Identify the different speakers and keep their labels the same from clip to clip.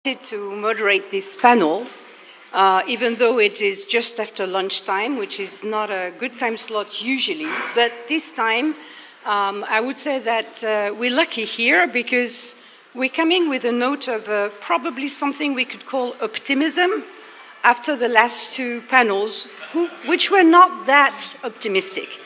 Speaker 1: To moderate this panel, even though it is just after lunchtime, which is not a good time slot usually. But this time, I would say that we're lucky here because we're coming with a note of probably something we could call optimism after the last two panels, which were not that optimistic.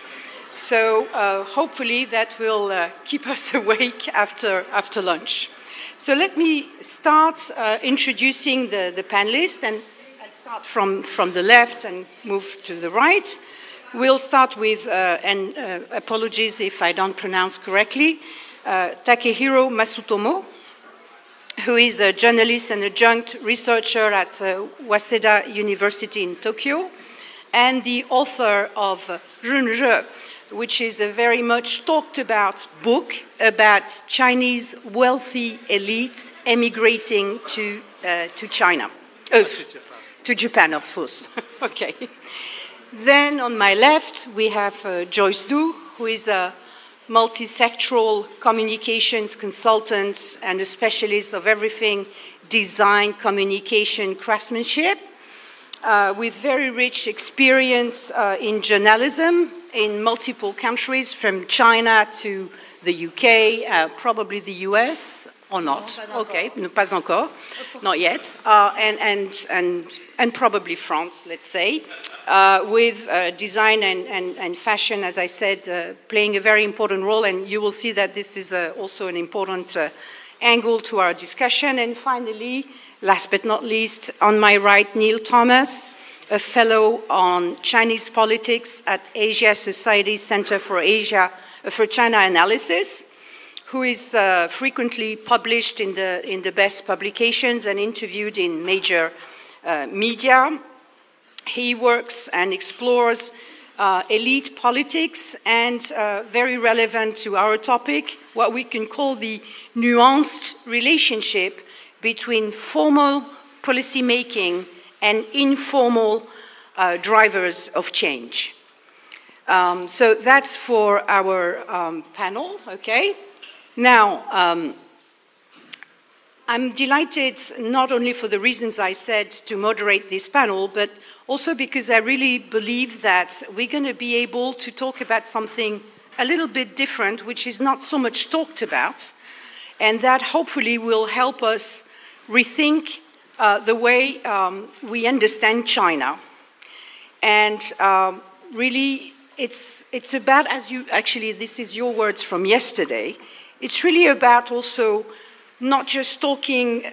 Speaker 1: So hopefully that will keep us awake after lunch. So let me start introducing the panelists, and I'll start from the left and move to the right. We'll start with, and apologies if I don't pronounce correctly, Takehiro Masutomo, who is a journalist and adjunct researcher at Waseda University in Tokyo, and the author of Runre, which is a very much talked about book about Chinese wealthy elites emigrating to China. To Japan, of course. Okay. Then on my left, we have Joyce Du, who is a multi-sectoral communications consultant and a specialist of everything design, communication, craftsmanship, with very rich experience in journalism in multiple countries, from China to the UK, probably the US, or not.
Speaker 2: No,
Speaker 1: okay, no, pas encore, not yet, and probably France, let's say, with design and fashion, as I said, playing a very important role, and you will see that this is also an important angle to our discussion. And finally, last but not least, on my right, Neil Thomas, a fellow on Chinese politics at Asia Society Center for China Analysis, who is frequently published in the best publications and interviewed in major media. He works and explores elite politics and, very relevant to our topic, what we can call the nuanced relationship between formal policy making and informal drivers of change. So that's for our panel, okay? Now, I'm delighted not only for the reasons I said to moderate this panel, but also because I really believe that we're going to be able to talk about something a little bit different, which is not so much talked about, and that hopefully will help us rethink the way we understand China. And really, it's about, actually, this is your words from yesterday, it's really about also not just talking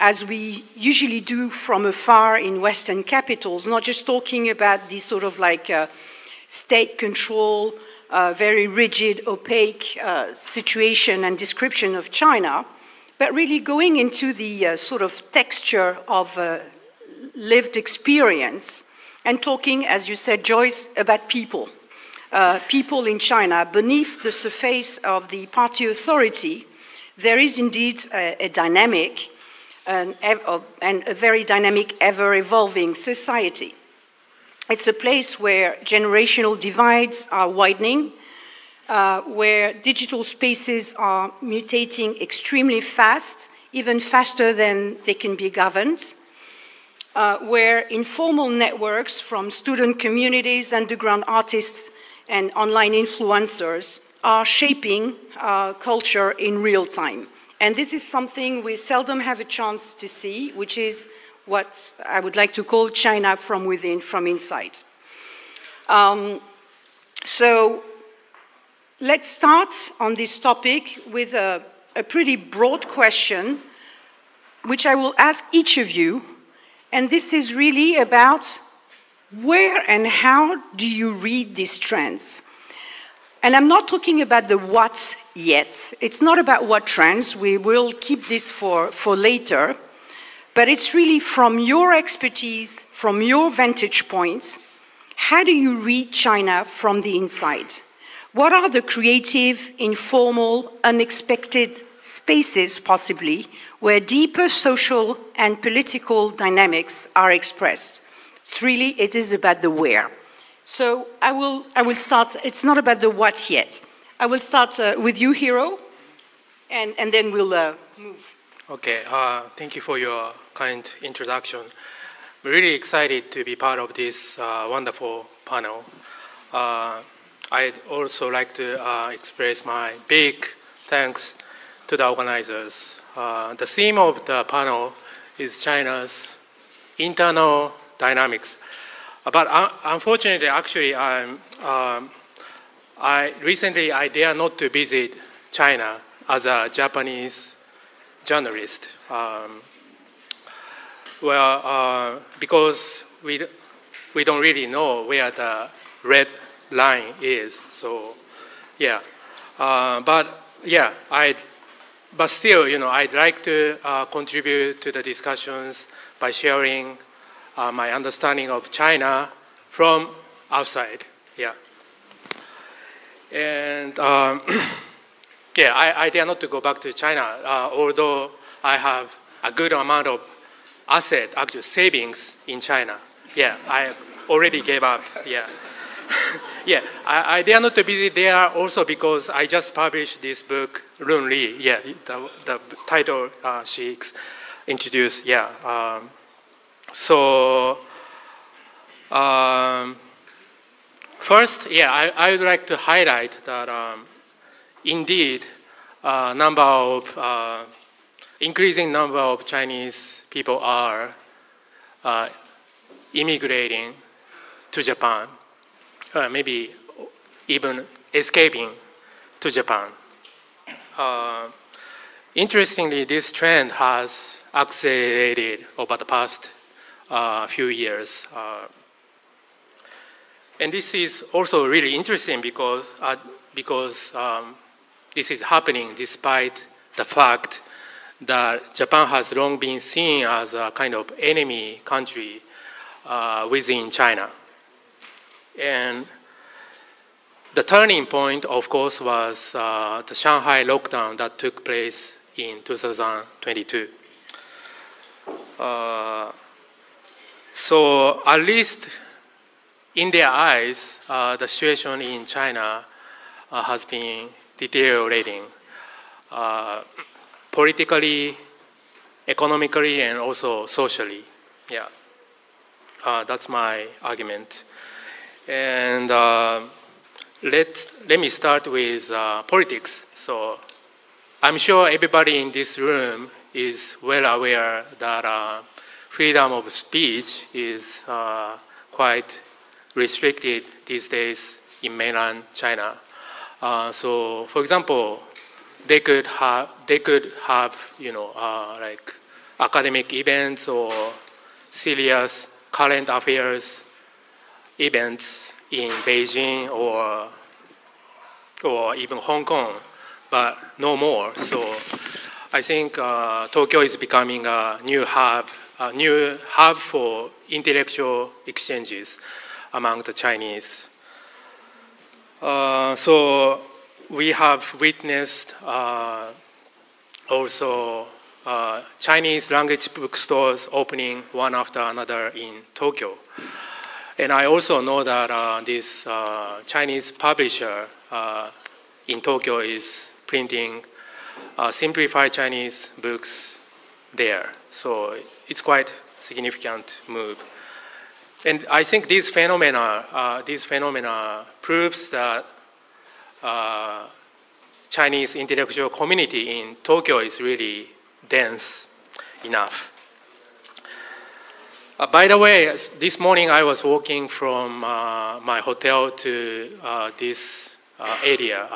Speaker 1: as we usually do from afar in Western capitals, not just talking about this sort of like state control, very rigid, opaque situation and description of China, but really going into the sort of texture of lived experience and talking, as you said, Joyce, about people. People in China. Beneath the surface of the party authority, there is indeed a dynamic and a very dynamic, ever-evolving society. It's a place where generational divides are widening, where digital spaces are mutating extremely fast, even faster than they can be governed, where informal networks from student communities, underground artists, and online influencers are shaping culture in real time. And this is something we seldom have a chance to see, which is what I would like to call China from within, from inside. So let's start on this topic with a pretty broad question, which I will ask each of you. And this is really about where and how do you read these trends? And I'm not talking about the what yet. It's not about what trends. We will keep this for later. But it's really from your expertise, from your vantage point, how do you read China from the inside? What are the creative, informal, unexpected spaces, possibly, where deeper social and political dynamics are expressed? It is about the where. So I will start, it's not about the what yet. I will start with you, Hiro, and then we'll move
Speaker 2: Okay, thank you for your kind introduction. I'm really excited to be part of this wonderful panel. I'd also like to express my big thanks to the organizers. The theme of the panel is China's internal dynamics. But unfortunately, actually, recently I dare not to visit China as a Japanese journalist. Because we don't really know where the red line is. So, yeah. But still, I'd like to contribute to the discussions by sharing my understanding of China from outside. Yeah. And I dare not to go back to China, although I have a good amount of actual savings in China. Yeah, I already gave up. Yeah. Yeah, I dare not to visit there also because I just published this book, Lun Li. Yeah, the title she introduced. Yeah. First, yeah, I would like to highlight that indeed, increasing number of Chinese people are immigrating to Japan, maybe even escaping to Japan. Interestingly, this trend has accelerated over the past few years. And this is also really interesting because this is happening despite the fact that Japan has long been seen as a kind of enemy country within China. And the turning point, of course, was the Shanghai lockdown that took place in 2022. So at least in their eyes, the situation in China has been deteriorating politically, economically, and also socially. Yeah, that's my argument. And let me start with politics. So I'm sure everybody in this room is well aware that freedom of speech is quite restricted these days in mainland China. So, for example, they could have like academic events or serious current affairs events in Beijing or even Hong Kong, but no more. So I think Tokyo is becoming a new hub for intellectual exchanges among the Chinese. So we have witnessed also Chinese language bookstores opening one after another in Tokyo. And I also know that this Chinese publisher in Tokyo is printing simplified Chinese books there. So it's quite a significant move. And I think this phenomena proves that Chinese intellectual community in Tokyo is really dense enough. By the way, this morning I was walking from my hotel to this area,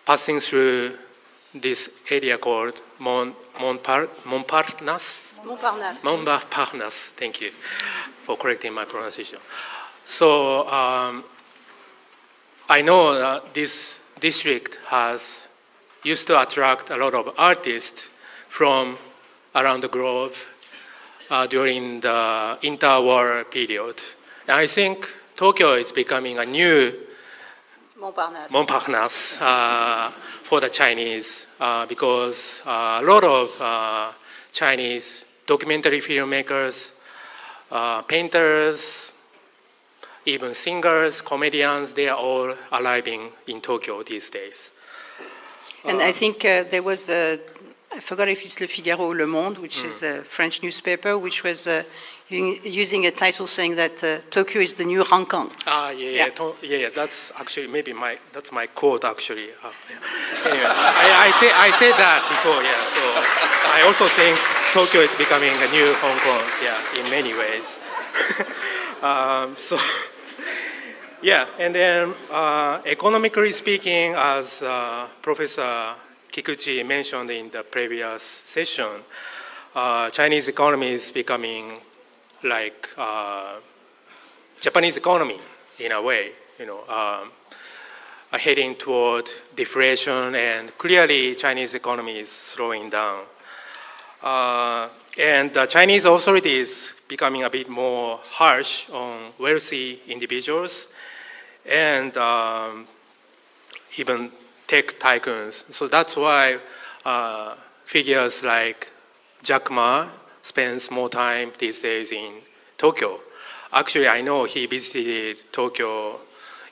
Speaker 2: passing through this area called Montparnasse. Montparnasse, thank you for correcting my pronunciation. So I know that this district used to attract a lot of artists from around the globe during the interwar period. And I think Tokyo is becoming a new Montparnasse for the Chinese because a lot of Chinese documentary filmmakers, painters, even singers, comedians, they are all arriving in Tokyo these days.
Speaker 1: And I think there was a I forgot if it's Le Figaro or Le Monde, which is a French newspaper, which was using a title saying that Tokyo is the new Hong Kong.
Speaker 2: Yeah. That's actually maybe that's my quote actually. Anyway, I said that before. Yeah. So I also think Tokyo is becoming a new Hong Kong. Yeah, in many ways. So yeah, and then economically speaking, as Professor Kikuchi mentioned in the previous session, Chinese economy is becoming like Japanese economy in a way, heading toward deflation, and clearly Chinese economy is slowing down. And the Chinese authorities becoming a bit more harsh on wealthy individuals and even tech tycoons. So that's why figures like Jack Ma spends more time these days in Tokyo. Actually, I know he visited Tokyo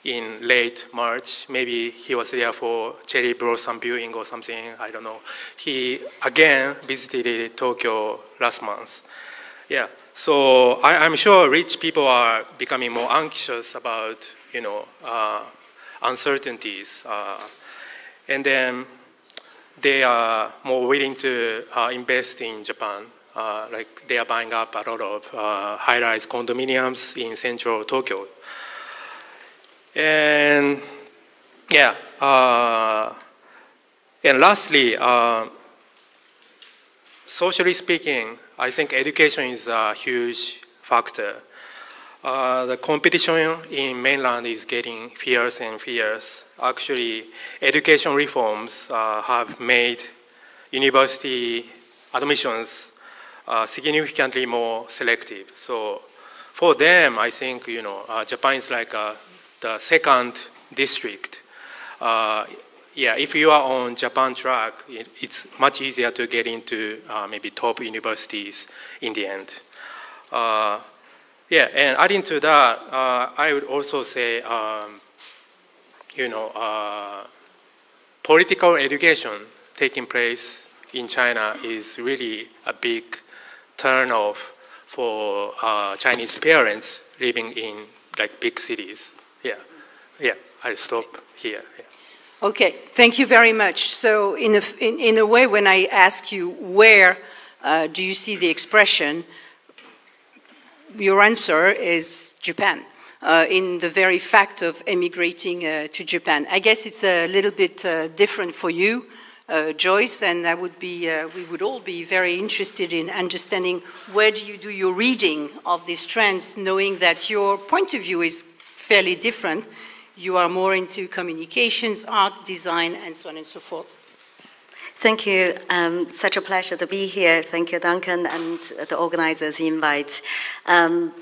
Speaker 2: in late March. Maybe he was there for cherry blossom viewing or something, I don't know. He again visited Tokyo last month. Yeah, so I'm sure rich people are becoming more anxious about, uncertainties. And then they are more willing to invest in Japan. Like they are buying up a lot of high-rise condominiums in central Tokyo. And yeah, and lastly, socially speaking, I think education is a huge factor. The competition in mainland is getting fierce and fierce. Actually, education reforms have made university admissions significantly more selective. So for them, I think, Japan is like the second district. If you are on Japan track, it's much easier to get into maybe top universities in the end. And adding to that, I would also say, political education taking place in China is really a big turn-off for Chinese parents living in like big cities. I'll stop here. Yeah.
Speaker 1: Okay, thank you very much. So in a way, when I ask you where do you see the expression, your answer is Japan, in the very fact of emigrating to Japan. I guess it's a little bit different for you, Joyce, and we would all be very interested in understanding where do you do your reading of these trends, knowing that your point of view is fairly different. You are more into communications, art, design, and so on and so forth.
Speaker 3: Thank you. Such a pleasure to be here. Thank you, Duncan, and the organizers' invite.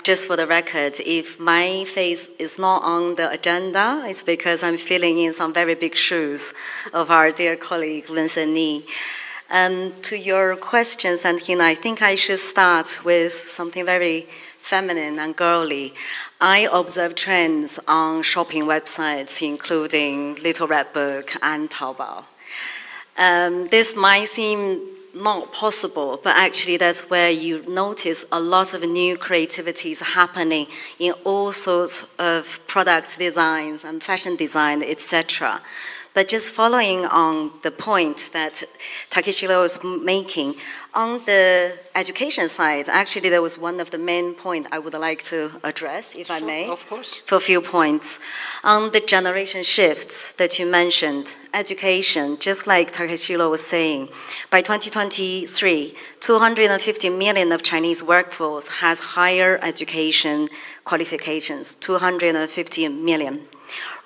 Speaker 3: Just for the record, if my face is not on the agenda, it's because I'm filling in some very big shoes of our dear colleague, Vincent Ni. To your question, Santine, I think I should start with something very feminine and girly. I observe trends on shopping websites, including Little Red Book and Taobao. This might seem not possible, but actually that's where you notice a lot of new creativities happening in all sorts of product designs and fashion design, etc. But just following on the point that Takeshiro was making, on the education side, actually there was one of the main points I would like to address, if I may.
Speaker 1: Of course.
Speaker 3: For a few points. On the generation shifts that you mentioned, education, just like Takeshiro was saying, by 2023, 250 million of Chinese workforce has higher education qualifications, 250 million.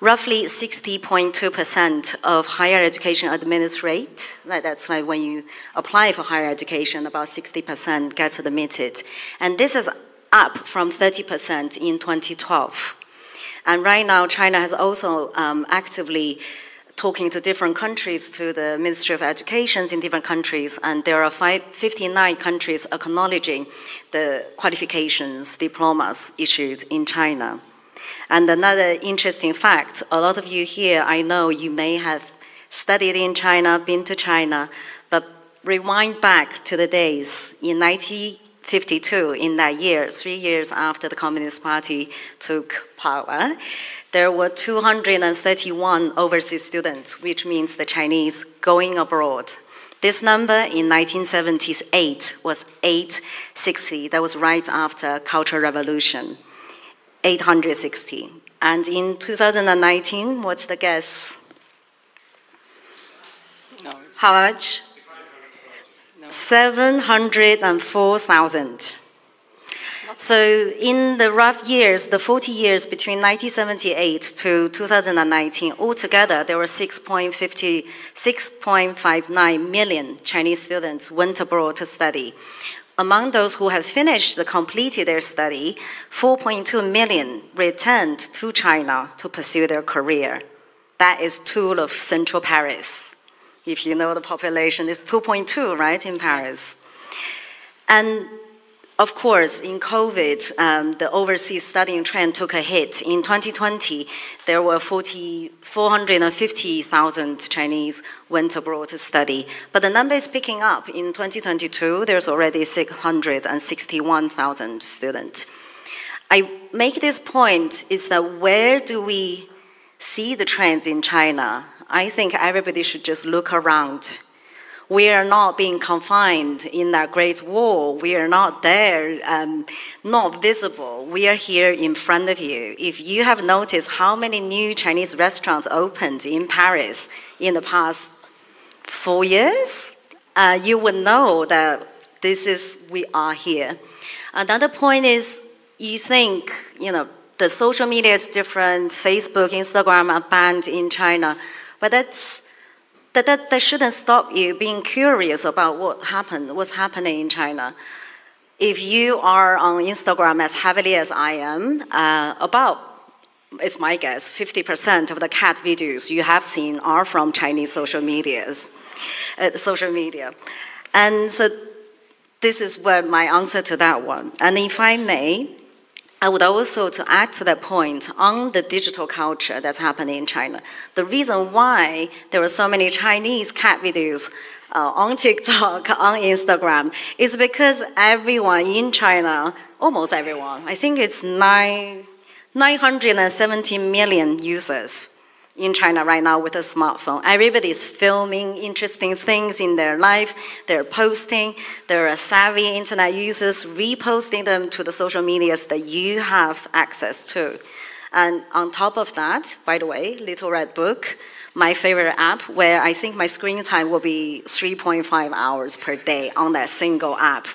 Speaker 3: Roughly 60.2% of higher education administrate, that's like when you apply for higher education, about 60% gets admitted. And this is up from 30% in 2012. And right now, China has also actively talking to different countries, to the Ministry of Education in different countries, and there are 59 countries acknowledging the qualifications, diplomas issued in China. And another interesting fact, a lot of you here, I know you may have studied in China, been to China, but rewind back to the days in 1952, in that year, 3 years after the Communist Party took power, there were 231 overseas students, which means the Chinese going abroad. This number in 1978 was 860. That was right after Cultural Revolution, 860. And in 2019, what's the guess?
Speaker 1: No,
Speaker 3: how much? 704,000. So in the rough years, the 40 years between 1978 to 2019, altogether there were 6.59 million Chinese students went abroad to study. Among those who have completed their study, 4.2 million returned to China to pursue their career. That is two of central Paris. If you know the population, it's 2.2, right, in Paris. And of course, in COVID, the overseas studying trend took a hit. In 2020, there were 450,000 Chinese went abroad to study. But the number is picking up. In 2022, there's already 661,000 students. I make this point is that where do we see the trends in China? I think everybody should just look around. We are not being confined in that Great Wall. We are not there, not visible. We are here in front of you. If you have noticed how many new Chinese restaurants opened in Paris in the past 4 years, you would know that we are here. Another point is, you think, the social media is different, Facebook, Instagram are banned in China, but that shouldn't stop you being curious about what's happening in China. If you are on Instagram as heavily as I am, it's my guess, 50% of the cat videos you have seen are from Chinese social media. And so this is my answer to that one. And if I may, I would also, to add to that point, on the digital culture that's happening in China, the reason why there are so many Chinese cat videos on TikTok, on Instagram, is because everyone in China, almost everyone, I think it's 970 million users in China right now with a smartphone. Everybody's filming interesting things in their life. They're posting. There are savvy internet users reposting them to the social medias that you have access to. And on top of that, by the way, Little Red Book, my favorite app, where I think my screen time will be 3.5 hours per day on that single app.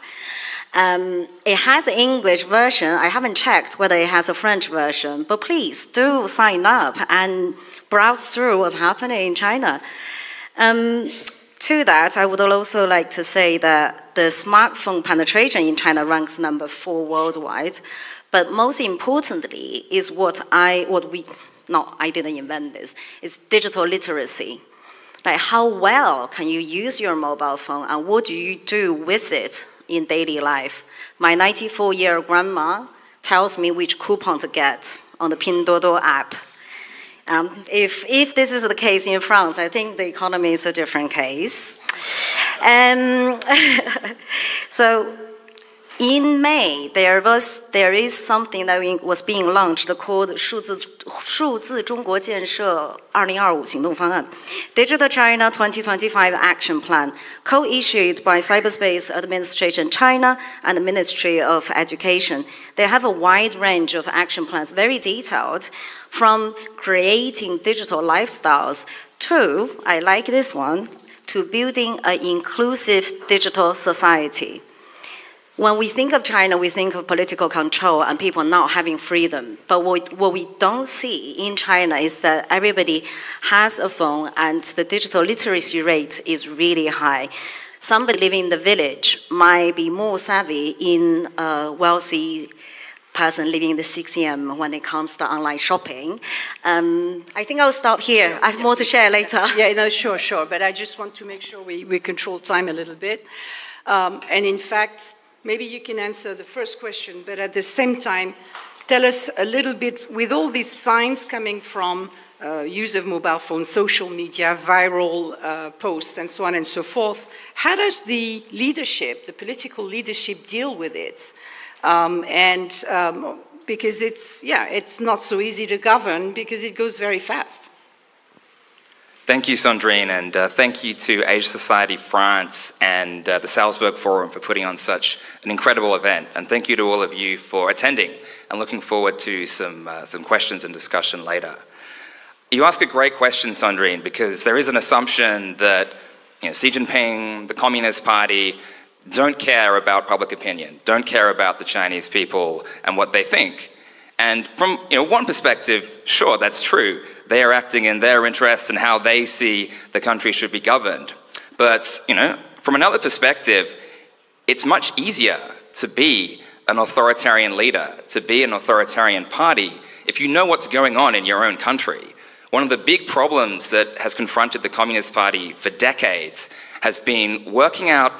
Speaker 3: It has an English version. I haven't checked whether it has a French version, but please do sign up and browse through what's happening in China. To that, I would also like to say that the smartphone penetration in China ranks number 4 worldwide. But most importantly is I didn't invent this, it's digital literacy. Like, how well can you use your mobile phone and what do you do with it in daily life? My 94-year-old grandma tells me which coupon to get on the Pinduoduo app. If this is the case in France, I think the economy is a different case. So in May, there is something that was being launched called 数字中国建设2025行动方案, Digital China 2025 Action Plan, co-issued by Cyberspace Administration China and the Ministry of Education. They have a wide range of action plans, very detailed, from creating digital lifestyles to, I like this one, to building an inclusive digital society. When we think of China, we think of political control and people not having freedom. But what we don't see in China is that everybody has a phone and the digital literacy rate is really high. Somebody living in the village might be more savvy in a wealthy person living in the 6am when it comes to online shopping. I think I'll stop here. I have more to share later.
Speaker 1: Yeah, no, sure. But I just want to make sure we control time a little bit. And in fact, maybe you can answer the first question, but at the same time, tell us a little bit, with all these signs coming from use of mobile phones, social media, viral posts, and so on and so forth. How does the leadership, the political leadership, deal with it? Because it's not so easy to govern because it goes very fast.
Speaker 4: Thank you, Sandrine, and thank you to Asia Society France and the Salzburg Forum for putting on such an incredible event. And thank you to all of you for attending and looking forward to some questions and discussion later. You ask a great question, Sandrine, because there is an assumption that Xi Jinping, the Communist Party, don't care about public opinion, don't care about the Chinese people and what they think. And from one perspective, sure, that's true. They are acting in their interests and how they see the country should be governed. But, from another perspective, it's much easier to be an authoritarian leader, to be an authoritarian party, if you know what's going on in your own country. One of the big problems that has confronted the Communist Party for decades has been working out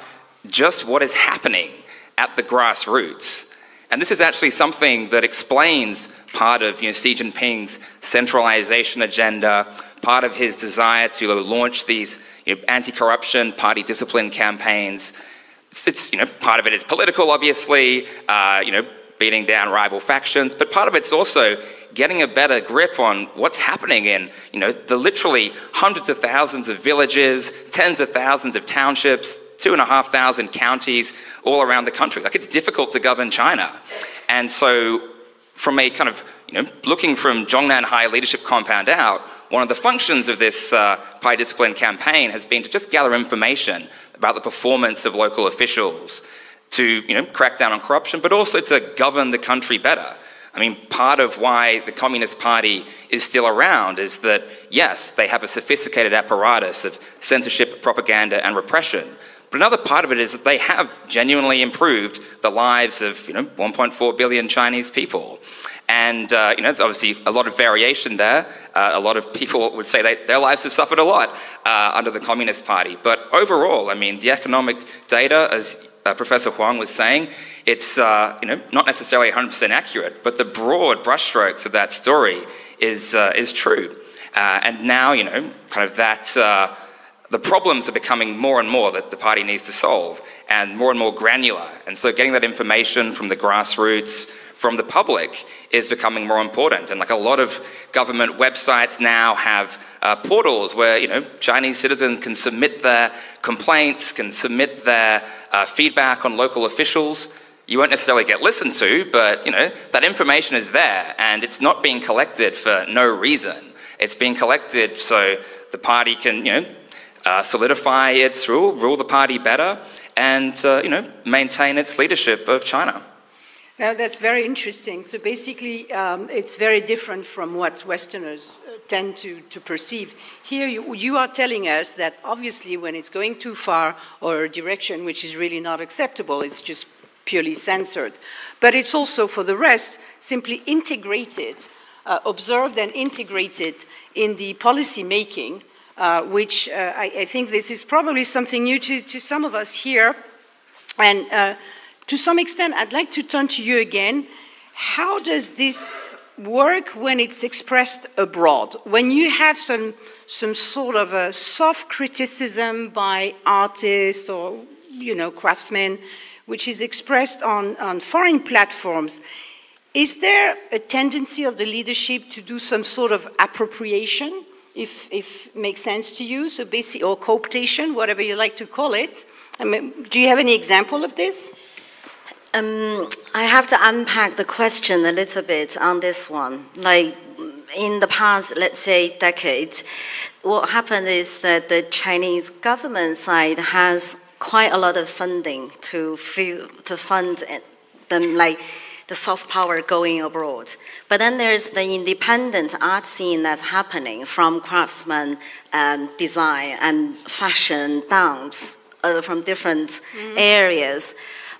Speaker 4: just what is happening at the grassroots. And this is actually something that explains part of Xi Jinping's centralization agenda, part of his desire to launch these anti-corruption, party discipline campaigns. It's part of it is political, obviously, beating down rival factions, but part of it's also getting a better grip on what's happening in the literally hundreds of thousands of villages, tens of thousands of townships, 2,500 counties all around the country. Like, it's difficult to govern China. And so from a kind of, looking from Zhongnan High Leadership Compound out, one of the functions of this party discipline campaign has been to just gather information about the performance of local officials, to crack down on corruption, but also to govern the country better. I mean, part of why the Communist Party is still around is that, yes, they have a sophisticated apparatus of censorship, propaganda, and repression. But another part of it is that they have genuinely improved the lives of 1.4 billion Chinese people. And there's obviously a lot of variation there. A lot of people would say their lives have suffered a lot under the Communist Party. But overall, I mean, the economic data, as Professor Huang was saying, it's not necessarily 100% accurate, but the broad brushstrokes of that story is true. And now, kind of that the problems are becoming more and more that the party needs to solve, and more granular. And so getting that information from the grassroots, from the public, is becoming more important. And like a lot of government websites now have portals where Chinese citizens can submit their complaints, can submit their feedback on local officials. You won't necessarily get listened to, but that information is there, and it's not being collected for no reason. It's being collected so the party can solidify its rule the party better, and maintain its leadership of China.
Speaker 1: Now, that's very interesting. So basically, it's very different from what Westerners tend to perceive. Here, you are telling us that obviously when it's going too far or a direction which is really not acceptable, it's just purely censored. But it's also, for the rest, simply integrated, observed and integrated in the policy making, which I think this is probably something new to some of us here. And to some extent, I'd like to turn to you again. How does this work when it's expressed abroad? When you have some sort of a soft criticism by artists or craftsmen, which is expressed on foreign platforms, is there a tendency of the leadership to do some sort of appropriation, if it makes sense to you, so basically, or cooptation, whatever you like to call it? I mean, do you have any example of this?
Speaker 3: I have to unpack the question a little bit on this one. Like, in the past, let's say, decade, what happened is that the Chinese government side has quite a lot of funding to fund the soft power going abroad. But then there's the independent art scene that's happening from craftsmen, design and fashion, dance, from different areas.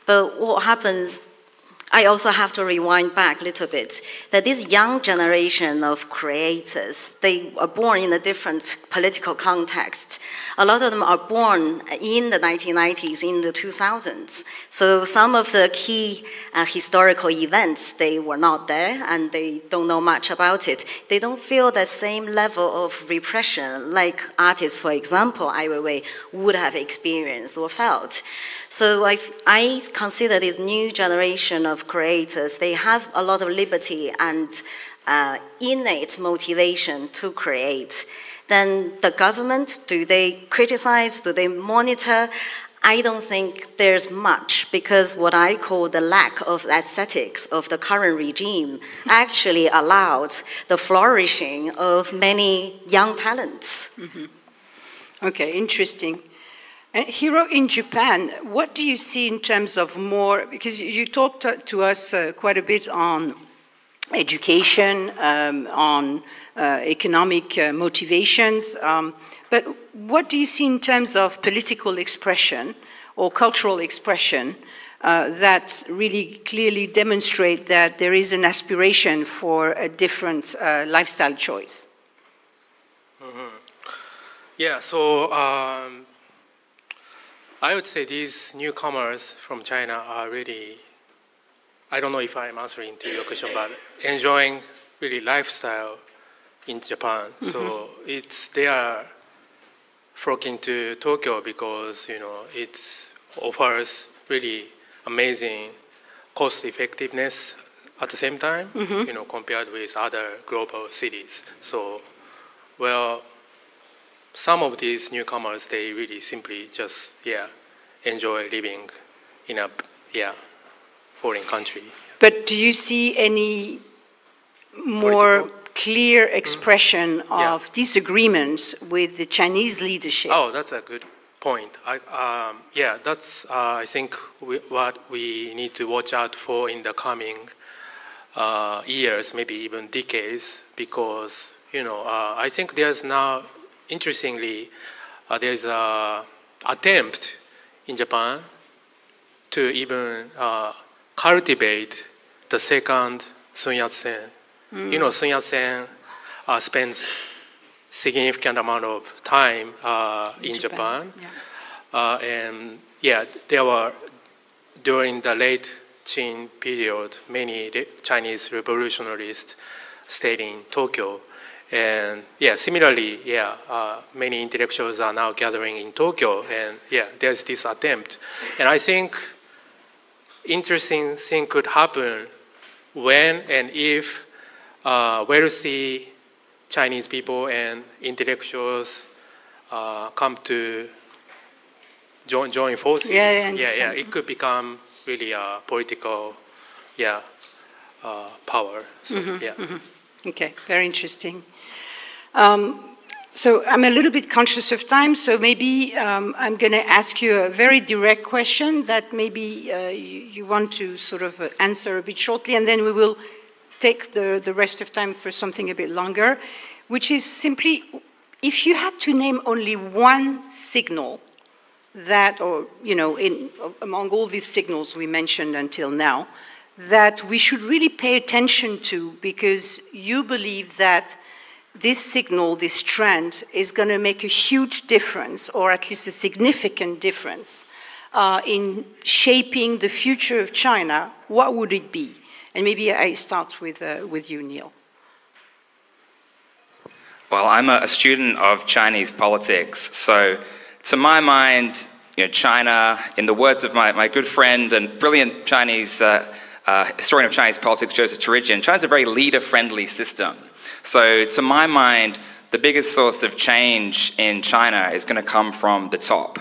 Speaker 3: But what happens, I also have to rewind back a little bit, that this young generation of creators, they are born in a different political context. A lot of them are born in the 1990s, in the 2000s. So some of the key historical events, they were not there and they don't know much about it. They don't feel the same level of repression like artists, for example, Ai Weiwei, would have experienced or felt. So I consider this new generation of creators, they have a lot of liberty and innate motivation to create. Then the government, do they criticize, do they monitor? I don't think there's much, because what I call the lack of aesthetics of the current regime actually allowed the flourishing of many young talents.
Speaker 1: Mm-hmm. Okay, interesting. And Hiro, in Japan, what do you see in terms of more, because you talked to us quite a bit on education, on economic motivations, but what do you see in terms of political expression or cultural expression that really clearly demonstrate that there is an aspiration for a different lifestyle choice?
Speaker 2: Mm-hmm. Yeah, so I would say these newcomers from China are really, I don't know if I'm answering to your question, but enjoying really lifestyle in Japan. Mm-hmm. So they are flocking to Tokyo because, you know, it offers really amazing cost effectiveness at the same time, mm-hmm. you know, compared with other global cities. So, well, some of these newcomers, they really simply just, enjoy living in a, foreign country.
Speaker 1: But do you see any more clear expression of disagreements with the Chinese leadership?
Speaker 2: Oh, that's a good point. That's, I think, what we need to watch out for in the coming years, maybe even decades, because, you know, I think there's now, interestingly, there's an attempt in Japan to even cultivate the second Sun Yat-sen. Mm. You know, Sun Yat-sen spends significant amount of time in Japan. Yeah. There were, during the late Qing period, many Chinese revolutionists stayed in Tokyo. And similarly, many intellectuals are now gathering in Tokyo, and there's this attempt. And I think interesting thing could happen when and if wealthy Chinese people and intellectuals come to join forces. It could become really a political, power. So,
Speaker 1: Okay, very interesting. So I'm a little bit conscious of time, so maybe I'm going to ask you a very direct question that maybe you want to sort of answer a bit shortly, and then we will take the rest of time for something a bit longer, which is simply, if you had to name only one signal that, or, you know, among all these signals we mentioned until now, that we should really pay attention to, because you believe that this signal, this trend, is going to make a huge difference, or at least a significant difference, in shaping the future of China, what would it be? And maybe I start with you, Neil.
Speaker 4: Well, I'm a student of Chinese politics, so to my mind, you know, China, in the words of my good friend and brilliant Chinese historian of Chinese politics, Joseph Torigian, China's a very leader-friendly system. So to my mind, the biggest source of change in China is going to come from the top.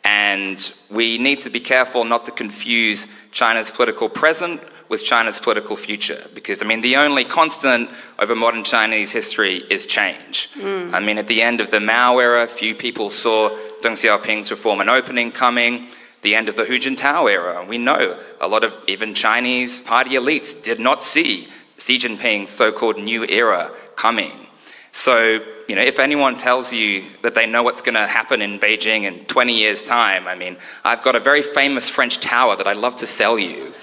Speaker 4: And we need to be careful not to confuse China's political present with China's political future. Because, I mean, the only constant over modern Chinese history is change. I mean, at the end of the Mao era, few people saw Deng Xiaoping's Reform and Opening coming. The end of the Hu Jintao era, we know a lot of even Chinese party elites did not see Xi Jinping's so-called new era coming. So, you know, if anyone tells you that they know what's going to happen in Beijing in 20 years' time, I mean, I've got a very famous French tower that I'd love to sell you.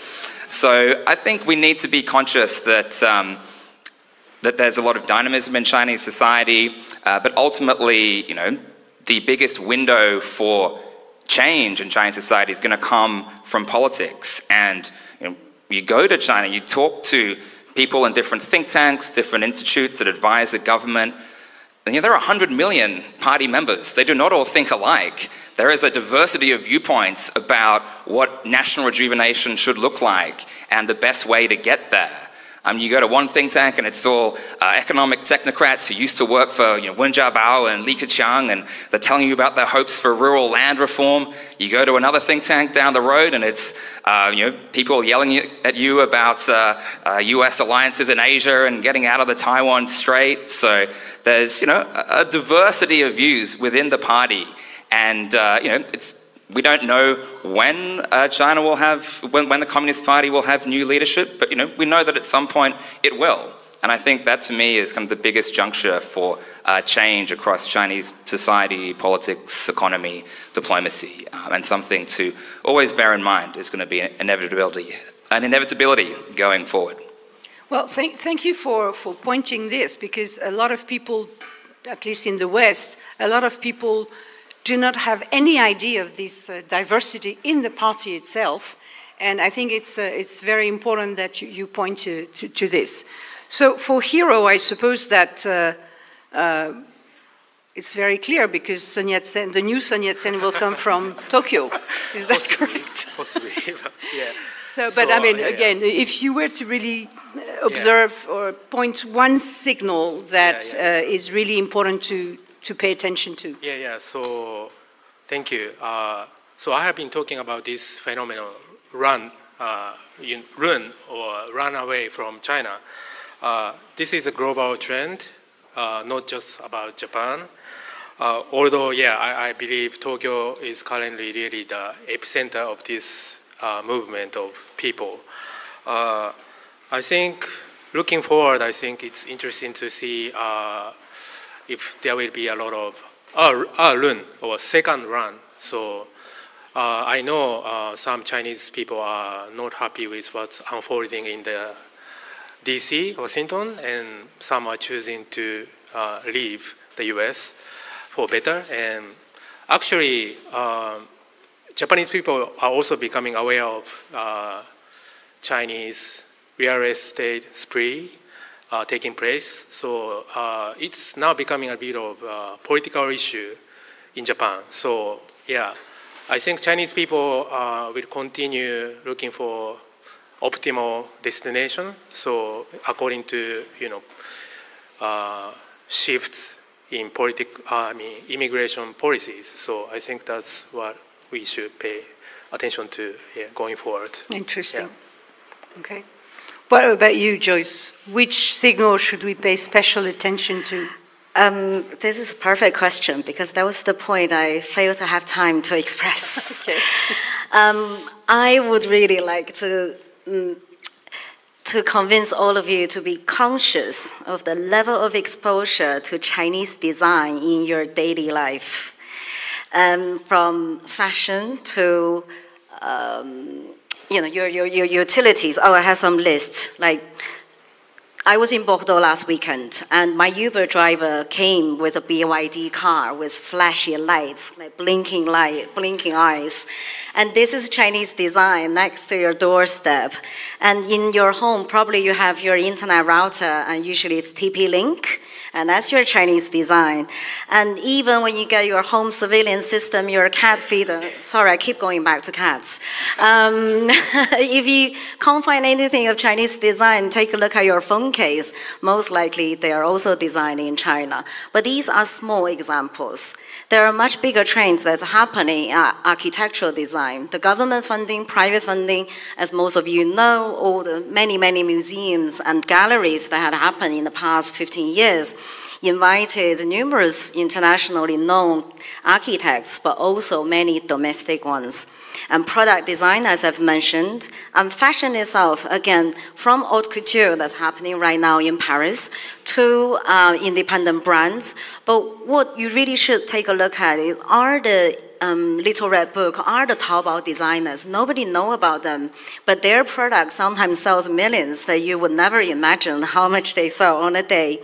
Speaker 4: So I think we need to be conscious that that there's a lot of dynamism in Chinese society, but ultimately, you know, the biggest window for change in Chinese society is going to come from politics. And you know, you go to China, you talk to people in different think tanks, different institutes that advise the government, and you know, there are 100 million party members. They do not all think alike. There is a diversity of viewpoints about what national rejuvenation should look like and the best way to get there. You go to one think tank and it's all economic technocrats who used to work for Wen Jiabao and Li Keqiang, and they're telling you about their hopes for rural land reform. You go to another think tank down the road and it's people yelling at you about US alliances in Asia and getting out of the Taiwan Strait. So there's a diversity of views within the party, and we don't know when China will have, when the Communist Party will have new leadership, but we know that at some point it will. And I think that to me is kind of the biggest juncture for change across Chinese society, politics, economy, diplomacy, and something to always bear in mind is going to be an inevitability going forward.
Speaker 1: Well, thank you for pointing this, because a lot of people, at least in the West, a lot of people do not have any idea of this diversity in the party itself, and I think it's very important that you point to this. So for Hero, I suppose that it's very clear, because Sun Yat-sen, the new Sun Yat-sen will come from Tokyo. Is that correct?
Speaker 2: Possibly, yeah.
Speaker 1: But I mean, again, if you were to really observe or point one signal that is really important to pay attention to.
Speaker 2: So thank you. So I have been talking about this phenomenon, run or run away from China. This is a global trend, not just about Japan. Although, I believe Tokyo is currently really the epicenter of this movement of people. I think, looking forward, I think it's interesting to see if there will be a lot of run or second run. So I know some Chinese people are not happy with what's unfolding in the DC, Washington, and some are choosing to leave the US for better. And actually, Japanese people are also becoming aware of Chinese real estate spree taking place. So it's now becoming a bit of a political issue in Japan. So I think Chinese people will continue looking for optimal destination. So according to shifts in immigration policies. So I think that's what we should pay attention to going forward.
Speaker 1: Interesting. Okay. What about you, Joyce? Which signal should we pay special attention to?
Speaker 3: This is a perfect question, because that was the point I failed to have time to express.
Speaker 1: Okay.
Speaker 3: I would really like to convince all of you to be conscious of the level of exposure to Chinese design in your daily life, from fashion to your utilities. Oh, I have some lists. Like, I was in Bordeaux last weekend, and my Uber driver came with a BYD car with flashy lights, like blinking eyes. And this is Chinese design next to your doorstep. And in your home, probably you have your internet router, and usually it's TP-Link. And that's your Chinese design. And even when you get your home surveillance system, your cat feeder, sorry, I keep going back to cats. If you can't find anything of Chinese design, take a look at your phone case. Most likely they are also designed in China. But these are small examples. There are much bigger trends that's happening in architectural design. The government funding, private funding, as most of you know, all the many museums and galleries that had happened in the past 15 years invited numerous internationally known architects, but also many domestic ones. And product design, as I've mentioned, and fashion itself, again, from haute couture that's happening right now in Paris to independent brands. But what you really should take a look at is, are the Little Red Book are the Taobao designers. Nobody know about them, but their product sometimes sells millions that you would never imagine how much they sell on a day.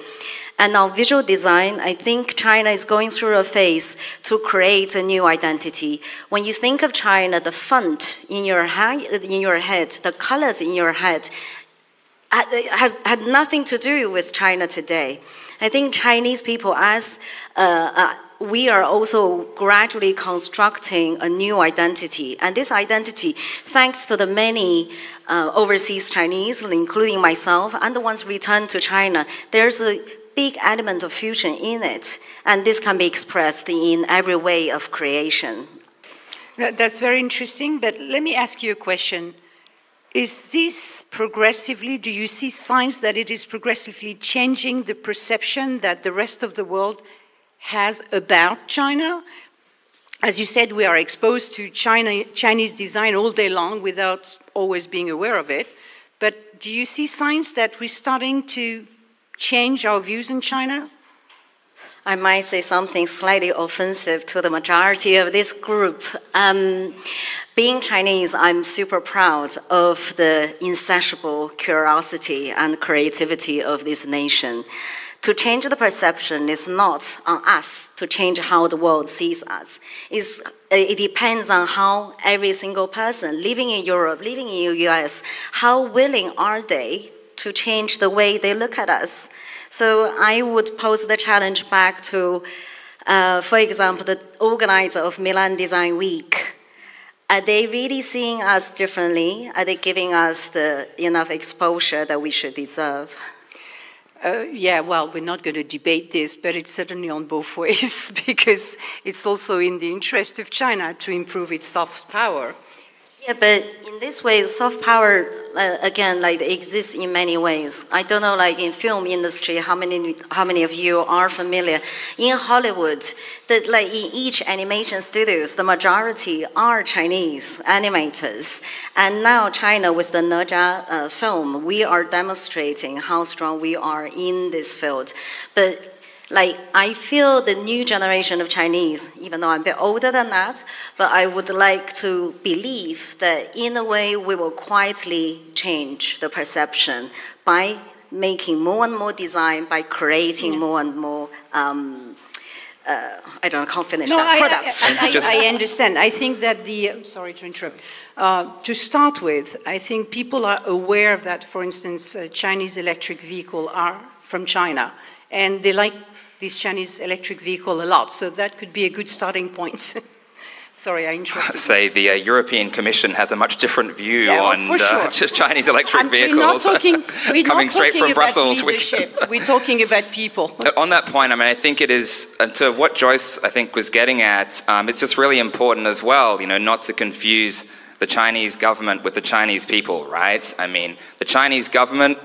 Speaker 3: And now visual design, I think China is going through a phase to create a new identity. When you think of China, the font in your head, the colors in your head, had nothing to do with China today. I think Chinese people, as we are also gradually constructing a new identity. And this identity, thanks to the many overseas Chinese, including myself, and the ones returned to China, there's a big element of fusion in it. And this can be expressed in every way of creation.
Speaker 1: That's very interesting, but let me ask you a question. Is this progressively, do you see signs that it is progressively changing the perception that the rest of the world has about China? As you said, we are exposed to Chinese design all day long without always being aware of it. But do you see signs that we're starting to change our views in China?
Speaker 3: I might say something slightly offensive to the majority of this group. Being Chinese, I'm super proud of the insatiable curiosity and creativity of this nation. To change the perception is not on us to change how the world sees us. It depends on how every single person living in Europe, living in the US, how willing are they to change the way they look at us. So I would pose the challenge back to, for example, the organizer of Milan Design Week. Are they really seeing us differently? Are they giving us the enough exposure that we should deserve?
Speaker 1: Yeah, well, we're not going to debate this, but it's certainly on both ways because it's also in the interest of China to improve its soft power.
Speaker 3: Yeah, but in this way, soft power, again, like exists in many ways. I don't know, like in film industry, how many of you are familiar? In Hollywood, like in each animation studios, the majority are Chinese animators. And now China, with the Naja film, we are demonstrating how strong we are in this field. But like, I feel the new generation of Chinese, even though I'm a bit older than that, but I would like to believe that in a way we will quietly change the perception by making more and more design, by creating more and more, I don't know, I can't finish that, products.
Speaker 1: I understand. I think that I'm sorry to interrupt. To start with, I think people are aware that, for instance, Chinese electric vehicles are from China, and they like this Chinese electric vehicle a lot, so that could be a good starting point. Sorry, I interrupted.
Speaker 4: Say the European Commission has a much different view on Chinese electric vehicles coming straight from Brussels.
Speaker 1: We're talking about people.
Speaker 4: On that point, I mean, I think it is, to what Joyce, I think, was getting at, it's just really important as well, you know, not to confuse the Chinese government with the Chinese people, right? I mean, the Chinese government,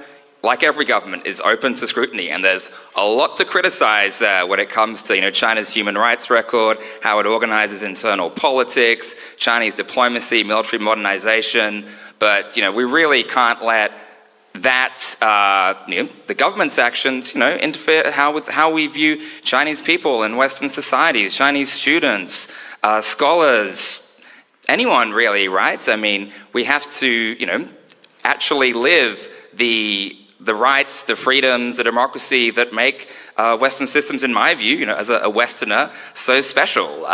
Speaker 4: like every government, is open to scrutiny, and there's a lot to criticize there when it comes to, you know, China's human rights record, how it organizes internal politics, Chinese diplomacy, military modernization. But, you know, we really can't let that, you know, the government's actions, you know, interfere with how we view Chinese people in Western societies, Chinese students, scholars, anyone really, right? I mean, we have to, you know, actually live the rights, the freedoms, the democracy that make Western systems, in my view, you know, as a Westerner, so special.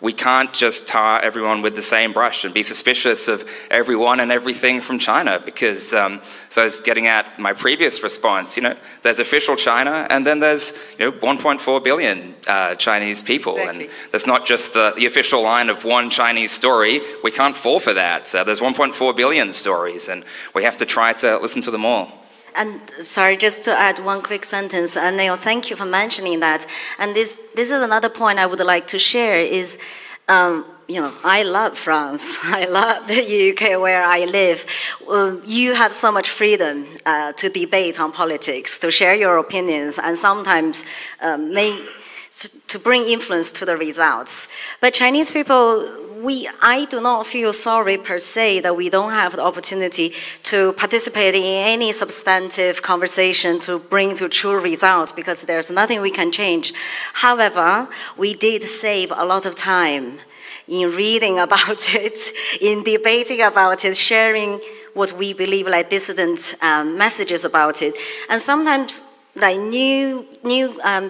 Speaker 4: We can't just tar everyone with the same brush and be suspicious of everyone and everything from China, because, so I was getting at my previous response, you know, there's official China, and then there's, you know, 1.4 billion Chinese people. Exactly. And that's not just the official line of one Chinese story. We can't fall for that. There's 1.4 billion stories, and we have to try to listen to them all.
Speaker 3: And sorry, just to add one quick sentence, and Neil, thank you for mentioning that. And this is another point I would like to share is, you know, I love France. I love the UK where I live. You have so much freedom to debate on politics, to share your opinions, and sometimes to bring influence to the results. But Chinese people, I do not feel sorry per se that we don't have the opportunity to participate in any substantive conversation to bring to true results, because there's nothing we can change. However, we did save a lot of time in reading about it, in debating about it, sharing what we believe like dissident messages about it. And sometimes like new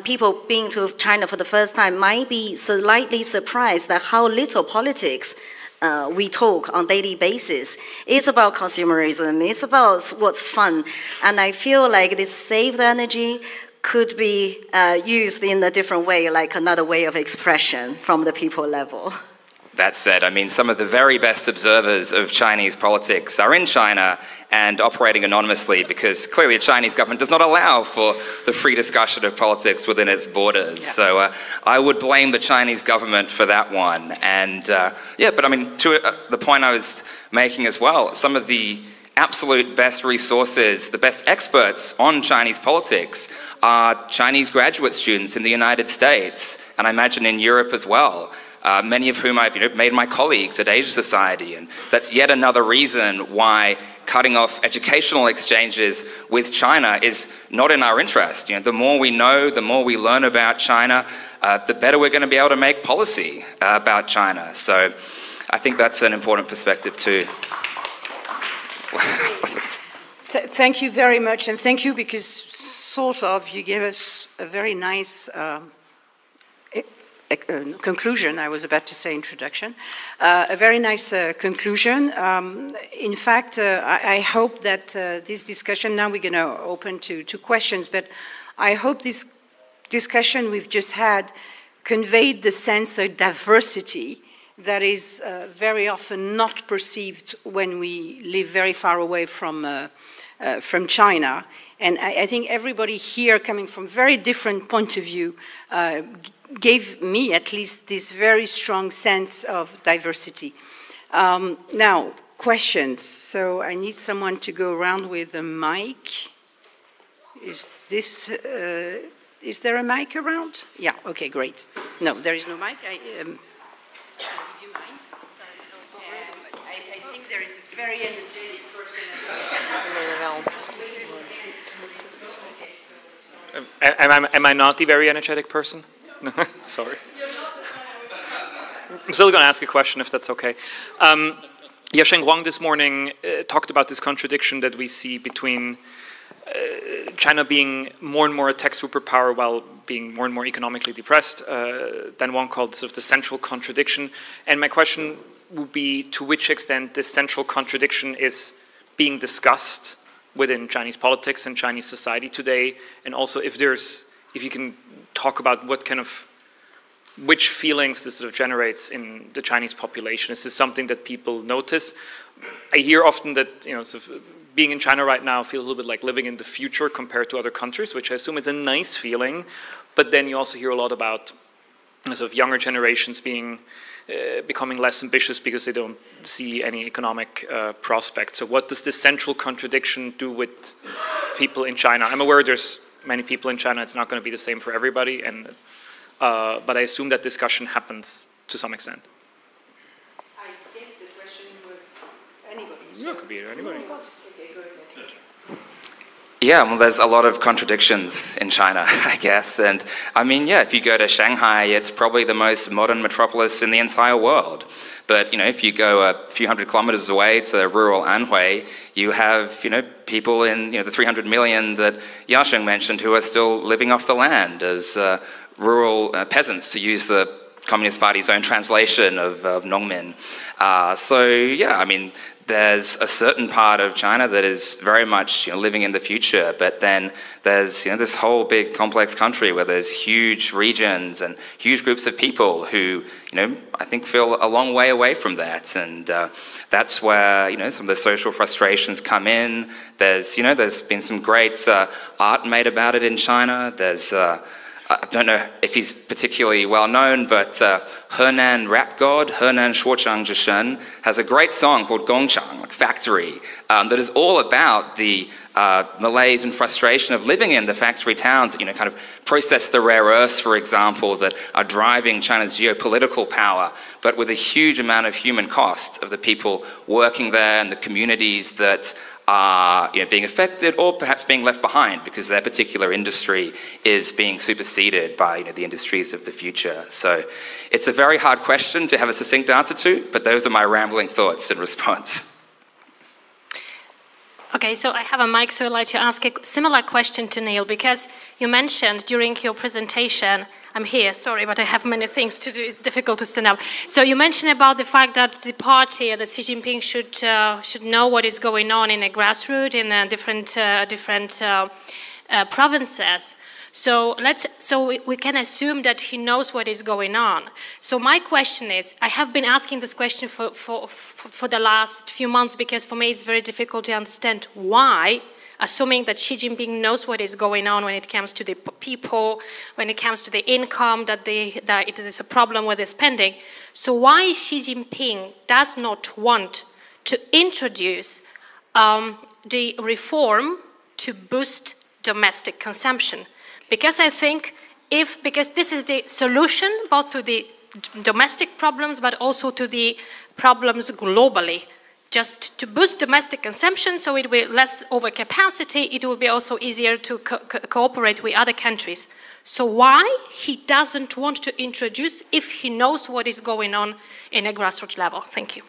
Speaker 3: people being to China for the first time might be slightly surprised at how little politics we talk on a daily basis. It's about consumerism, it's about what's fun. And I feel like this saved energy could be used in a different way, like another way of expression from the people level.
Speaker 4: That said, I mean, some of the very best observers of Chinese politics are in China and operating anonymously, because clearly the Chinese government does not allow for the free discussion of politics within its borders. Yeah. So I would blame the Chinese government for that one. And yeah, but I mean, to the point I was making as well, some of the absolute best resources, the best experts on Chinese politics are Chinese graduate students in the United States, and I imagine in Europe as well. Many of whom I've made my colleagues at Asia Society, and that's yet another reason why cutting off educational exchanges with China is not in our interest. The more we know, the more we learn about China, the better we're going to be able to make policy about China. So I think that's an important perspective too.
Speaker 1: Thank you very much, and thank you because sort of you gave us a very nice conclusion. I was about to say introduction. A very nice conclusion. In fact, I hope that this discussion, now we're going to open to questions, but I hope this discussion we've just had conveyed the sense of diversity that is very often not perceived when we live very far away from China. And I think everybody here, coming from very different point of view, gave me at least this very strong sense of diversity. Now, questions. So I need someone to go around with a mic. Is there a mic around? Yeah, okay, great. No, there is no mic. I'll give you mine. I think there is a very energetic person.
Speaker 5: Am I not the very energetic person? No, sorry. I'm still going to ask a question if that's okay. Yasheng Huang this morning talked about this contradiction that we see between China being more and more a tech superpower while being more and more economically depressed. Then one called sort of the central contradiction. And my question would be, to which extent this central contradiction is being discussed within Chinese politics and Chinese society today, and also if you can talk about which feelings this sort of generates in the Chinese population. Is this something that people notice? I hear often that sort of being in China right now feels a little bit like living in the future compared to other countries, which I assume is a nice feeling. But then you also hear a lot about sort of younger generations becoming less ambitious because they don't see any economic prospects. So what does this central contradiction do with people in China? I'm aware there's many people in China, it's not going to be the same for everybody, and but I assume that discussion happens to some extent.
Speaker 1: I guess the question was anybody.
Speaker 5: Yeah, it could be anybody.
Speaker 1: Okay, go ahead.
Speaker 4: Yeah, well, there's a lot of contradictions in China, I guess. And I mean, yeah, if you go to Shanghai, it's probably the most modern metropolis in the entire world. But, if you go a few hundred kilometers away to rural Anhui, you have, people in, the 300 million that Yasheng mentioned who are still living off the land as rural peasants, to use the Communist Party's own translation of Nongmin. So, yeah, I mean, there's a certain part of China that is very much living in the future, but then there's this whole big complex country where there's huge regions and huge groups of people who I think feel a long way away from that, and that's where some of the social frustrations come in. There's there's been some great art made about it in China. There's I don't know if he's particularly well known, but Henan rap god, Henan Shuochang Zhishen, has a great song called Gongchang, like factory, that is all about the malaise and frustration of living in the factory towns that, kind of process the rare earths, for example, that are driving China's geopolitical power, but with a huge amount of human cost of the people working there and the communities that are being affected or perhaps being left behind because their particular industry is being superseded by the industries of the future. So it's a very hard question to have a succinct answer to, but those are my rambling thoughts in response.
Speaker 6: Okay, so I have a mic, so I'd like to ask a similar question to Neil, because you mentioned during your presentation, I'm here, sorry, but I have many things to do, it's difficult to stand up. So you mentioned about the fact that the party, that Xi Jinping should know what is going on in a grassroots, in different provinces. So we can assume that he knows what is going on. So my question is, I have been asking this question for the last few months, because for me it's very difficult to understand why, assuming that Xi Jinping knows what is going on when it comes to the people, when it comes to the income, that it is a problem with the spending. So why Xi Jinping does not want to introduce the reform to boost domestic consumption? Because I think because this is the solution both to the domestic problems but also to the problems globally. Just to boost domestic consumption, so it will be less overcapacity, it will be also easier to cooperate with other countries. So why he doesn't want to introduce if he knows what is going on in a grassroots level? Thank you.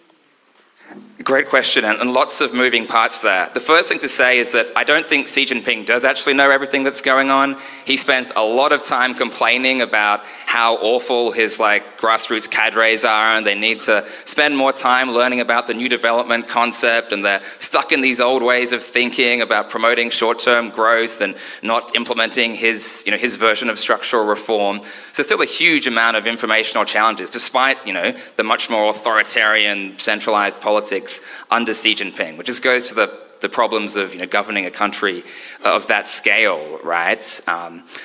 Speaker 4: Great question, and lots of moving parts there. The first thing to say is that I don't think Xi Jinping does actually know everything that's going on. He spends a lot of time complaining about how awful his grassroots cadres are, and they need to spend more time learning about the new development concept, and they're stuck in these old ways of thinking about promoting short-term growth and not implementing his version of structural reform. So still a huge amount of informational challenges, despite the much more authoritarian, centralized politics under Xi Jinping, which just goes to the problems of governing a country of that scale, right?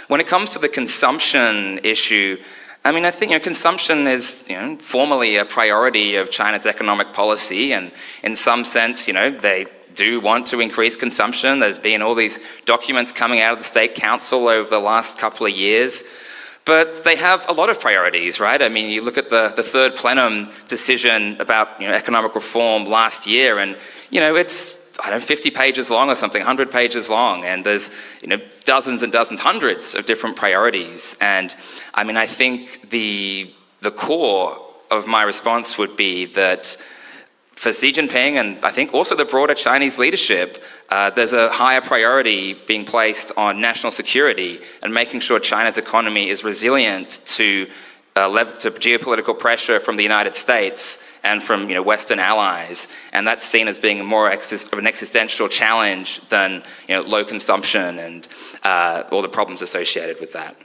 Speaker 4: When it comes to the consumption issue, I think consumption is formally a priority of China's economic policy, and in some sense, they do want to increase consumption. There's been all these documents coming out of the State Council over the last couple of years. But they have a lot of priorities, right? You look at the third plenum decision about economic reform last year, and it's 50 pages long or something, 100 pages long, and there's dozens and dozens, hundreds of different priorities. And I think the core of my response would be that for Xi Jinping, and I think also the broader Chinese leadership, there's a higher priority being placed on national security and making sure China's economy is resilient to geopolitical pressure from the United States and from Western allies, and that's seen as being more of an existential challenge than low consumption and all the problems associated with that.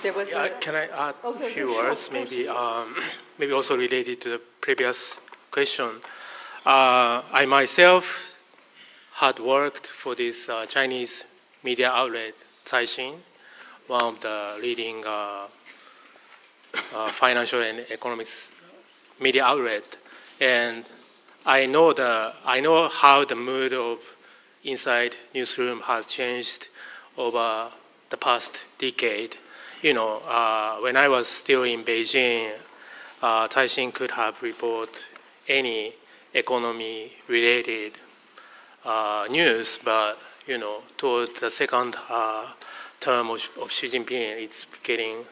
Speaker 2: Can I add a few words, maybe also related to the previous question? I myself had worked for this Chinese media outlet, Caixin, one of the leading financial and economics media outlet, and I know how the mood of inside newsroom has changed over the past decade. When I was still in Beijing, Caixin could have reported any economy-related news, but toward the second term of Xi Jinping, it's getting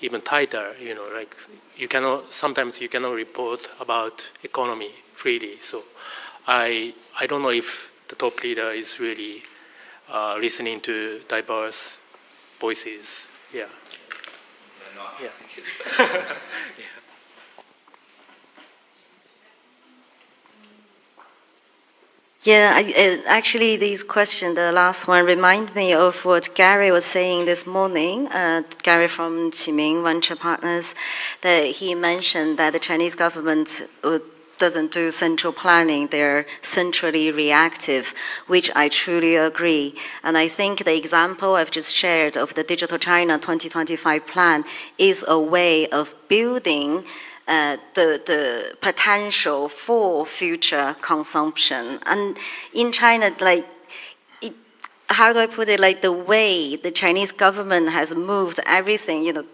Speaker 2: even tighter. Sometimes you cannot report about economy freely. So I don't know if the top leader is really listening to diverse voices. Yeah. Yeah. Yeah.
Speaker 3: Yeah, actually, these questions, the last one, remind me of what Gary was saying this morning. Gary from Qiming Venture Partners, that he mentioned that the Chinese government would doesn't do central planning, they're centrally reactive, which I truly agree. And I think the example I've just shared of the Digital China 2025 plan is a way of building the potential for future consumption. And in China, like, how do I put it, like the way the Chinese government has moved everything, you know,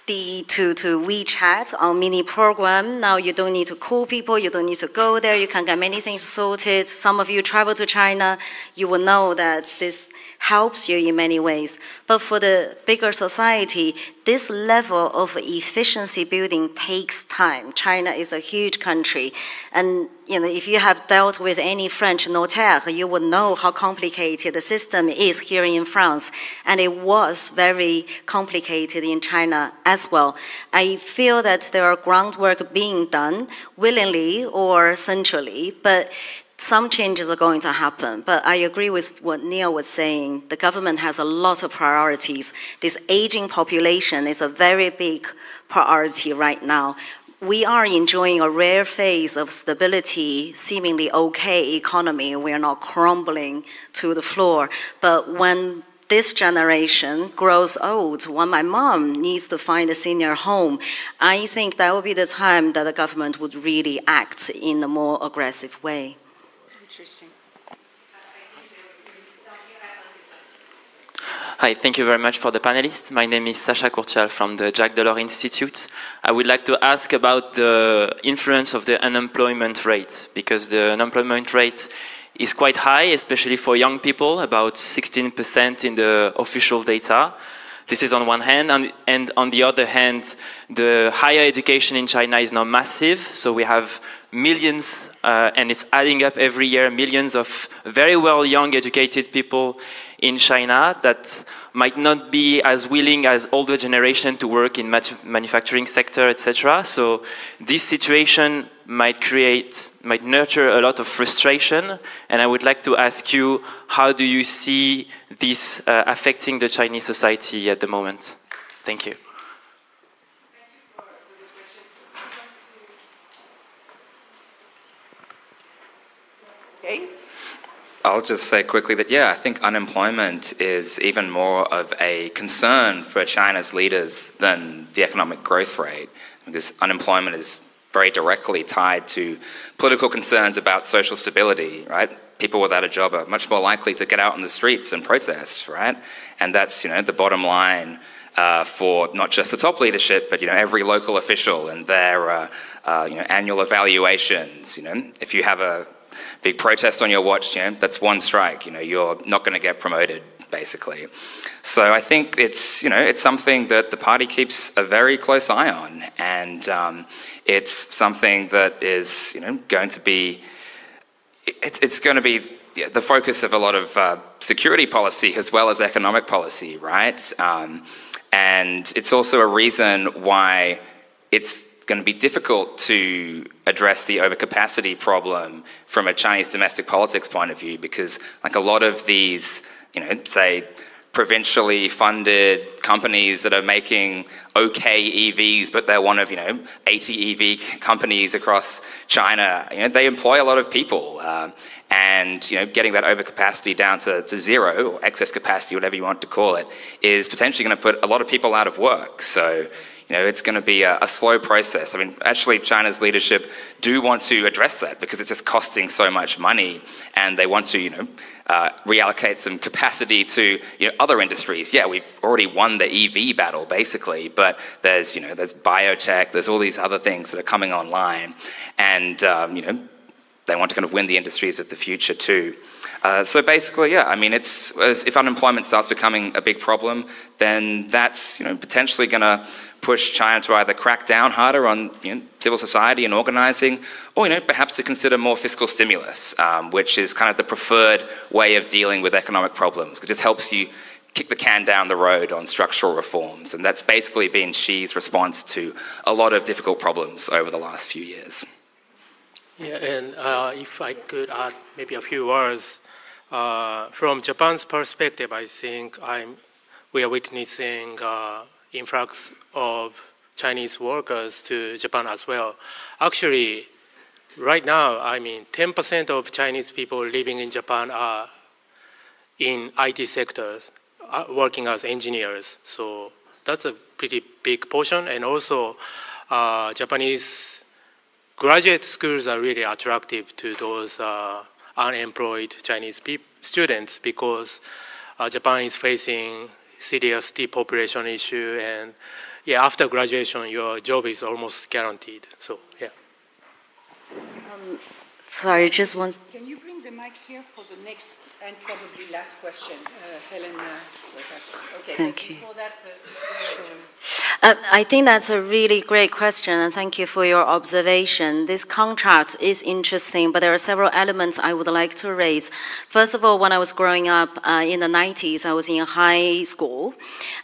Speaker 3: to WeChat, our mini program. Now you don't need to call people, you don't need to go there, you can get many things sorted. Some of you travel to China, you will know that this helps you in many ways. But for the bigger society, this level of efficiency building takes time. China is a huge country. And you know, if you have dealt with any French notaire, you would know how complicated the system is here in France. And it was very complicated in China as well. I feel that there are groundwork being done willingly or centrally, but some changes are going to happen, but I agree with what Neil was saying. The government has a lot of priorities. This aging population is a very big priority right now. We are enjoying a rare phase of stability, seemingly okay economy. We are not crumbling to the floor. But when this generation grows old, when my mom needs to find a senior home, I think that will be the time that the government would really act in a more aggressive way.
Speaker 1: Interesting.
Speaker 7: Hi, thank you very much for the panelists. My name is Sacha Courtial from the Jacques Delors Institute. I would like to ask about the influence of the unemployment rate, because the unemployment rate is quite high, especially for young people, about 16% in the official data. This is on one hand, and on the other hand, the higher education in China is now massive, so we have millions, and it's adding up every year, millions of very well young educated people in China that might not be as willing as older generation to work in manufacturing sector, etc. So this situation might nurture a lot of frustration, and I would like to ask you, how do you see this affecting the Chinese society at the moment? Thank you.
Speaker 1: Okay.
Speaker 4: I'll just say quickly that, yeah, I think unemployment is even more of a concern for China's leaders than the economic growth rate, because unemployment is very directly tied to political concerns about social stability, right? People without a job are much more likely to get out on the streets and protest, right? And that's, you know, the bottom line for not just the top leadership, but, you know, every local official and their, you know, annual evaluations. You know, if you have a big protest on your watch, you know, that's one strike. You know, you're not going to get promoted, basically. So I think it's, you know, it's something that the party keeps a very close eye on, and it's something that is, you know, going to be, it's going to be the focus of a lot of security policy as well as economic policy, right? And it's also a reason why it's going to be difficult to address the overcapacity problem from a Chinese domestic politics point of view, because like a lot of these, you know, say provincially funded companies that are making okay EVs, but they're one of, you know, 80 EV companies across China, you know, they employ a lot of people. And, you know, getting that overcapacity down to zero, or excess capacity, whatever you want to call it, is potentially going to put a lot of people out of work. So, you know, it's going to be a slow process. I mean, actually, China's leadership do want to address that because it's just costing so much money, and they want to, you know, reallocate some capacity to, you know, other industries. Yeah, we've already won the EV battle, basically, but there's, you know, there's biotech, there's all these other things that are coming online, and, you know, they want to kind of win the industries of the future too. So basically, yeah, I mean, it's, if unemployment starts becoming a big problem, then that's, you know, potentially going to push China to either crack down harder on, you know, civil society and organizing, or, you know, perhaps to consider more fiscal stimulus, which is kind of the preferred way of dealing with economic problems. It just helps you kick the can down the road on structural reforms, and that's basically been Xi's response to a lot of difficult problems over the last few years.
Speaker 2: Yeah, and if I could add maybe a few words, from Japan's perspective, I think we are witnessing influx of Chinese workers to Japan as well. Actually, right now, I mean, 10% of Chinese people living in Japan are in IT sectors, working as engineers. So that's a pretty big portion. And also, Japanese graduate schools are really attractive to those unemployed Chinese students because Japan is facing serious depopulation issue, and yeah, after graduation, your job is almost guaranteed. So yeah.
Speaker 3: Sorry, just one.
Speaker 1: Can you bring the mic here for the next and probably last question? Helen was asking. Okay.
Speaker 3: Thank you.
Speaker 1: Before that,
Speaker 3: I think that's a really great question, and thank you for your observation. This contract is interesting, but there are several elements I would like to raise. First of all, when I was growing up in the 90s, I was in high school,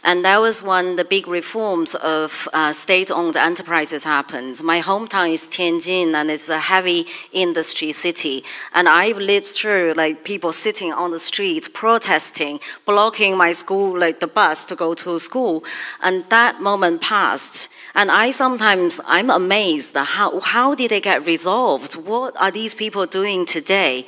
Speaker 3: and that was when the big reforms of state-owned enterprises happened. My hometown is Tianjin, and it's a heavy industry city, and I've lived through like people sitting on the street protesting, blocking my school, like the bus to go to school, and that moment passed. And I'm amazed how did they get resolved? What are these people doing today?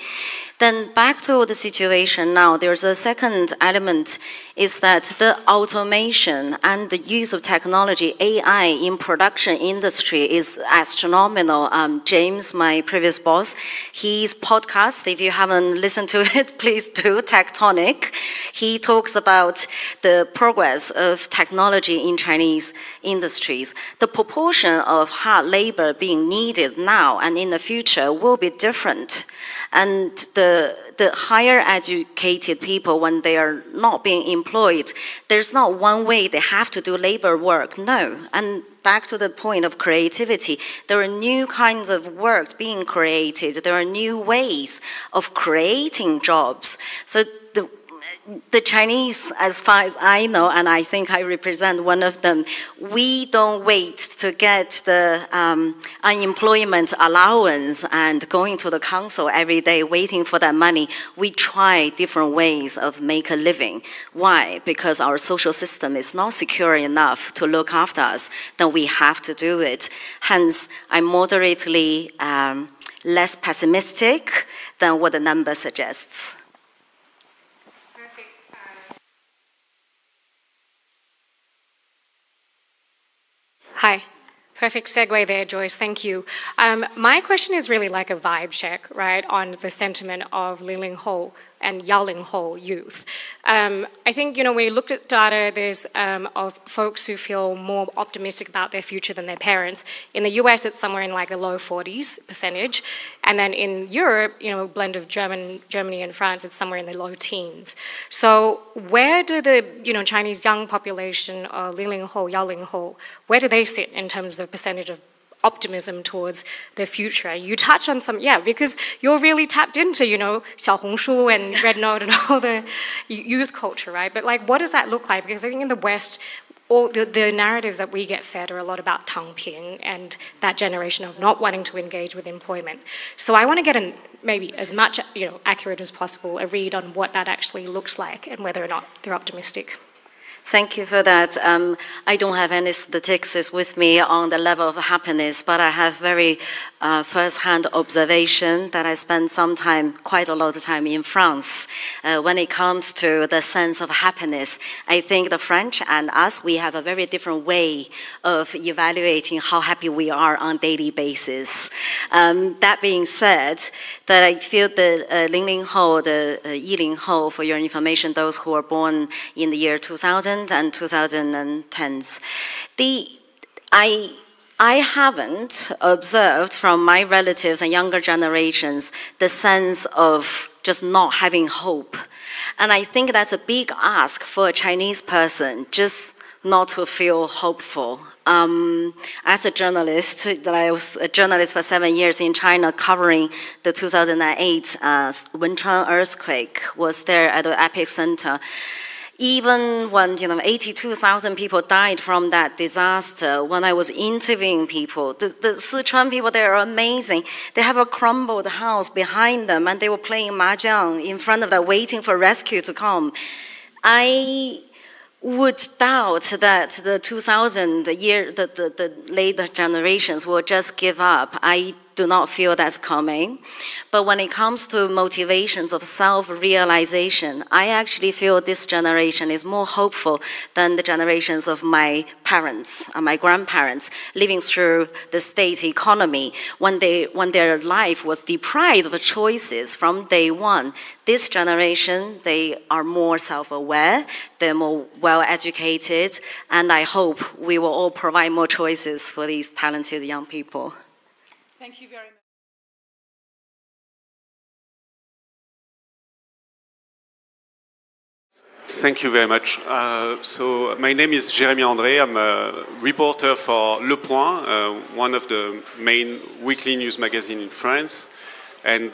Speaker 3: Then back to the situation now, there's a second element, is that the automation and the use of technology, AI in production industry is astronomical. James, my previous boss, his podcast, if you haven't listened to it, please do, Tectonic. He talks about the progress of technology in Chinese industries. The proportion of hard labor being needed now and in the future will be different. And the higher educated people, when they are not being employed, there's not one way they have to do labor work, no. And back to the point of creativity, there are new kinds of work being created. There are new ways of creating jobs. So the Chinese, as far as I know, and I think I represent one of them, we don't wait to get the unemployment allowance and going to the council every day waiting for that money. We try different ways of make a living. Why? Because our social system is not secure enough to look after us. Then we have to do it. Hence, I'm moderately less pessimistic than what the number suggests.
Speaker 8: Hi. Perfect segue there, Joyce. Thank you. My question is really like a vibe check, right, on the sentiment of Ling Ho and Yaoling Ho youth. I think, when you looked at data, there's of folks who feel more optimistic about their future than their parents. In the US, it's somewhere in like the low 40s%. And then in Europe, a blend of Germany and France, it's somewhere in the low teens. So where do the, Chinese young population, Ling Ho, Yaoling Ho, where do they sit in terms of percentage of optimism towards the future? You touch on some, because you're really tapped into, Xiaohongshu and Red Note and all the youth culture, right? But like, what does that look like? Because I think in the West, all the narratives that we get fed are a lot about Tangping and that generation of not wanting to engage with employment. So I want to get maybe as much, accurate as possible, a read on what that actually looks like and whether or not they're optimistic.
Speaker 3: Thank you for that. I don't have any statistics with me on the level of happiness, but I have very first-hand observation that I spent quite a lot of time in France. When it comes to the sense of happiness, I think the French and us, we have a very different way of evaluating how happy we are on a daily basis. That being said, that I feel the Ling Ho, the Yiling Ho, for your information, those who were born in the year 2000 and 2010s, I haven't observed from my relatives and younger generations the sense of just not having hope. And I think that's a big ask for a Chinese person, just not to feel hopeful. As a journalist, I was a journalist for 7 years in China covering the 2008 Wenchuan earthquake, was there at the epicenter. Even when 82,000 people died from that disaster, when I was interviewing people, the Sichuan people, they are amazing. They have a crumbled house behind them, and they were playing mahjong in front of that, waiting for rescue to come. would doubt that the 2000 year, the later generations will just give up. I do not feel that's coming. But when it comes to motivations of self-realization, I actually feel this generation is more hopeful than the generations of my parents and my grandparents living through the state economy when their life was deprived of choices from day one. This generation, they are more self-aware, they're more well-educated, and I hope we will all provide more choices for these talented young people.
Speaker 1: Thank you very much.
Speaker 9: Thank you very much. So my name is Jérémy André. I'm a reporter for Le Point, one of the main weekly news magazines in France. And